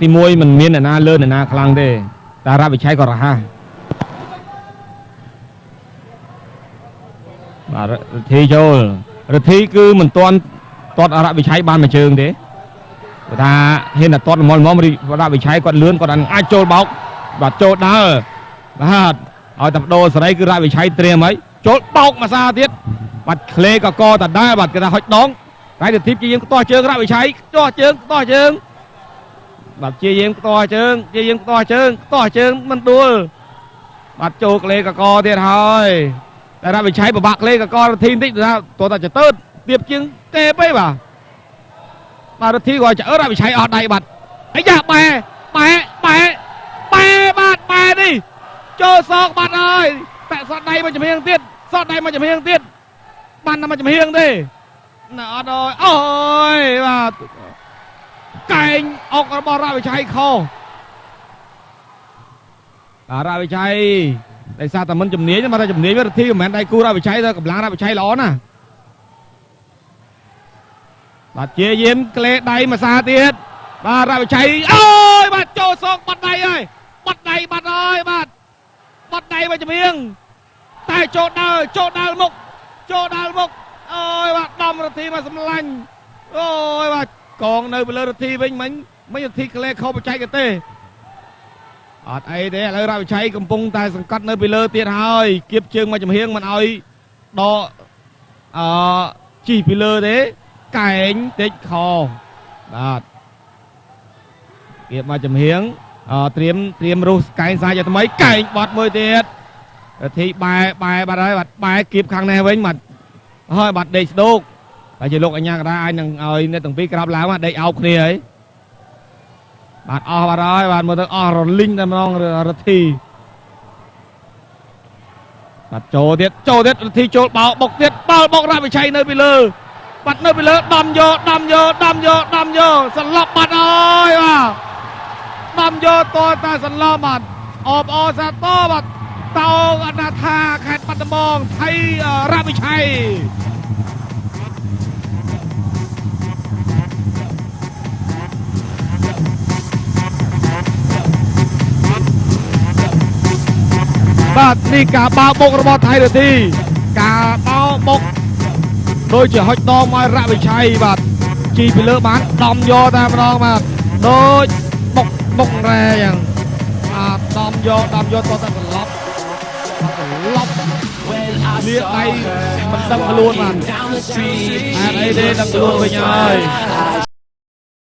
ទីមួយមិនមានអ្នកណាលើអ្នកណាខ្លាំងទេតារ៉ាវិឆ័យក៏រហ័សបាទរទ្ធីចូលរទ្ធីគឺមិនទាន់ទាត់អរវិឆ័យបានមួយជើងទេគាត់ថាហ៊ានតែទាត់ល្មមអរវិឆ័យគាត់លឿនគាត់អាចចូលបោកបាទចូលដើរបាទឲ្យតែបដូរសេរីគឺរវិឆ័យត្រៀមហើយចូលបោកមួយសាទៀតបាទក្លេកកតដែរបាទគេថាហុចដងតែរទ្ធីជាយើងខ្ទាស់ជើងរវិឆ័យខ្ទាស់ជើងបាទជាយើងខ្ទាស់ជើងមិនដួលបាទចូលក្លេកកទៀតហើយតែរវិឆ័យពិបាកក្លេកករទ្ធីបន្តិចថាតោះតែចតើទៀបជាងទេពេកបាទរទ្ធីក៏ចើរវិឆ័យអស់ដៃបាត់អាយ៉ាបែនេះចូលសងបាត់ហើយតែសតដៃមកចំហៀងទៀតបានតែមកចំហៀងទេណាអត់ហើយអូយបាទកែងអុករបស់រវិឆ័យខុសរវិឆ័យដោយសារតែមិនជំនាញមកតែជំនាញរទ្ធីមិនមែនដៃគូរវិឆ័យទៅកម្លាំងរវិឆ័យល្អណាស់បាទជាយាមក្លេដៃមួយសាទៀតបាទរវិឆ័យអូយបាទចូលសងបាត់ដៃហើយបាត់ដៃបាត់ហើយបាទបាត់ដៃមកជំនាញតែចូលដើរមុខអូយបាទដំរទ្ធីមកសម្លាញ់អូយបាទកងនៅលើរទ្ធីវិញមិញរទ្ធីក្លេខុសបច្ចេកទេសអត់អីទេឥឡូវរវិឆ័យកំពុងតែសង្កត់នៅពីលើទៀតហើយគៀបជើងមកចំហៀងមិនឲ្យដកជីពីលើទេកែងតិចខបាទគៀបមកចំហៀងត្រៀមរុះកែងសាយថ្មីកែងបត់មួយទៀតរទ្ធីបែបាត់ហើយបាត់បែគៀបខាងនេះវិញបាត់ហើយបាត់ដេកស្ដោកហើយជាលោកអញ្ញាកដាអាចនឹងឲ្យអ្នកទាំងពីរក្រាបឡើងដេកអោបគ្នាហើយបាទអស់បាត់ហើយបាទមើលទៅអស់រលីងតែម្ដងរទ្ធីបាទចូលទៀតរទ្ធីចូលបោកបុកទៀតបាល់បុករវិឆ័យនៅពីលើបាត់នៅពីលើដំយកសន្លប់បាត់ហើយបាទដំយកតតែសន្លប់បាត់អបអសាតបាទតោងអនាថាខេត្តបាត់ដំបងថៃរវិឆ័យបាទនេះការបោកបុករបស់ថៃរទ្ធីការបោកបុកដូចជាហុចដងមករវិឆ័យបាទជីពីលើបានដំយកតែម្ដងបាទដូចបុករ៉ែយ៉ាងដំយកតតែសន្លប់លៀកដៃមិនដឹងខ្លួនបាទអត់អីទេដឹងខ្លួនវិញហើយ